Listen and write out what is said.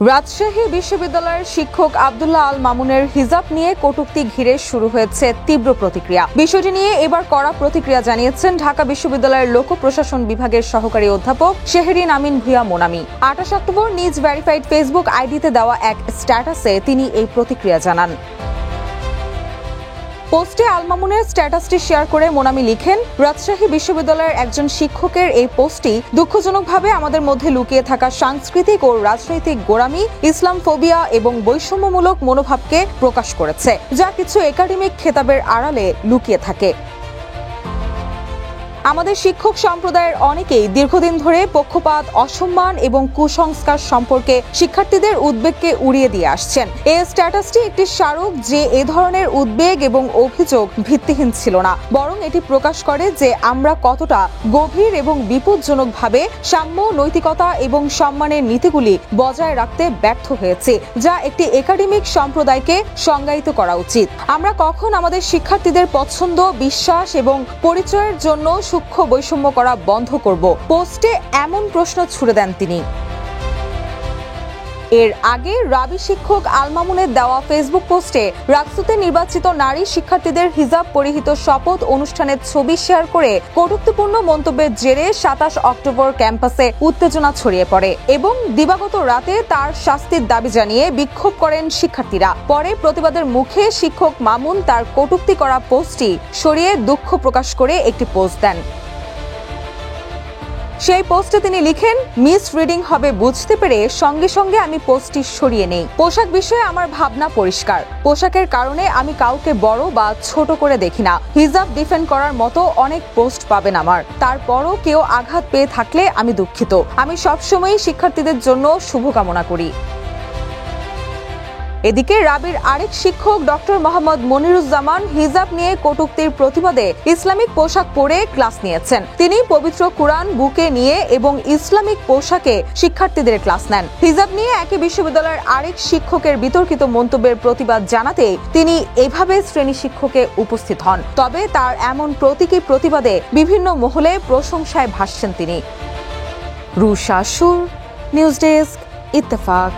রাজশাহী বিশ্ববিদ্যালয়ের শিক্ষক আব্দুল্লাহ আল মামুনের হিজাব নিয়ে কটূক্তি ঘিরে শুরু হয়েছে তীব্র প্রতিক্রিয়া। বিষয়টি নিয়ে এবার কড়া প্রতিক্রিয়া জানিয়েছেন ঢাকা বিশ্ববিদ্যালয়ের লোক প্রশাসন বিভাগের সহকারী অধ্যাপক শেহরিন আমিন ভূঁইয়া মোনামি। 28 অক্টোবর নিজ ভেরিফাইড ফেসবুক আইডিতে দেওয়া এক স্ট্যাটাসে তিনি এই প্রতিক্রিয়া জানান। পোস্টে আল মামুনের স্ট্যাটাসটি শেয়ার করে মোনামি লিখেন, রাজশাহী বিশ্ববিদ্যালয়ের একজন শিক্ষকের এই পোস্টটি দুঃখজনকভাবে আমাদের মধ্যে লুকিয়ে থাকা সাংস্কৃতিক ও রাজনৈতিক গোঁড়ামি, ইসলাম ফোবিয়া এবং বৈষম্যমূলক মনোভাবকে প্রকাশ করেছে, যা কিছু একাডেমিক খেতাবের আড়ালে লুকিয়ে থাকে। আমাদের শিক্ষক সম্প্রদায়ের অনেকেই দীর্ঘদিন ধরে পক্ষপাত, অসম্মান এবং কুসংস্কার সম্পর্কে শিক্ষার্থীদের উদ্বেগকে উড়িয়ে দিয়ে আসছেন। এই স্ট্যাটাসটি একটি স্মারক যে এ ধরনের উদ্বেগ এবং অভিযোগ ভিত্তিহীন ছিল না, বরং এটি প্রকাশ করে যে আমরা কতটা গভীর এবং বিপজ্জনকভাবে সাম্য, নৈতিকতা এবং সম্মানের নীতিগুলি বজায় রাখতে ব্যর্থ হয়েছে, যা একটি একাডেমিক সম্প্রদায়কে সংজ্ঞায়িত করা উচিত। আমরা কখন আমাদের শিক্ষার্থীদের পছন্দ, বিশ্বাস এবং পরিচয়ের জন্য সূক্ষ্ম বৈষম্য করা বন্ধ করব? পোস্টে এমন প্রশ্ন ছুড়ে দেন তিনি। এর আগে রাবি শিক্ষক আল মামুনের দেওয়া ফেসবুক পোস্টে রাকসুতে নির্বাচিত নারী শিক্ষার্থীদের হিজাব পরিহিত শপথ অনুষ্ঠানের ছবি শেয়ার করে কটূক্তিপূর্ণ মন্তব্যের জেরে 27 অক্টোবর ক্যাম্পাসে উত্তেজনা ছড়িয়ে পড়ে এবং দিবাগত রাতে তার শাস্তির দাবি জানিয়ে বিক্ষোভ করেন শিক্ষার্থীরা। পরে প্রতিবাদের মুখে শিক্ষক মামুন তার কটূক্তি করা পোস্টটি সরিয়ে দুঃখ প্রকাশ করে একটি পোস্ট দেন। সেই পোস্টে তিনি লিখেন, মিস রিডিং হবে বুঝতে পেরে সঙ্গে সঙ্গে আমি পোস্টটি সরিয়ে নেই। পোশাক বিষয়ে আমার ভাবনা পরিষ্কার। পোশাকের কারণে আমি কাউকে বড় বা ছোট করে দেখি না। হিজাব ডিফেন্ড করার মতো অনেক পোস্ট পাবেন আমার, তারপরও কেউ আঘাত পেয়ে থাকলে আমি দুঃখিত। আমি সবসময়ই শিক্ষার্থীদের জন্য শুভকামনা করি। এদিকে রাবির আরেক শিক্ষক ডক্টর মোহাম্মদ মনিরুজ্জামান হিজাব নিয়ে কটূক্তির প্রতিবাদে ইসলামিক পোশাক পরে ক্লাস নিয়েছেন। তিনি পবিত্র কুরআন বুকে নিয়ে এবং ইসলামিক পোশাকে শিক্ষার্থীদের ক্লাস নেন। হিজাব নিয়ে একই বিশ্ববিদ্যালয়ের আরেক শিক্ষকের বিতর্কিত মন্তব্যের প্রতিবাদ জানাতে তিনি এভাবে শ্রেণী শিক্ষকে উপস্থিত হন। তবে তার এমন প্রতীকী প্রতিবাদে বিভিন্ন মহলে প্রশংসায় ভাসছেন তিনি। রুশা সুর, নিউজ ডেস্ক, ইত্তেফাক।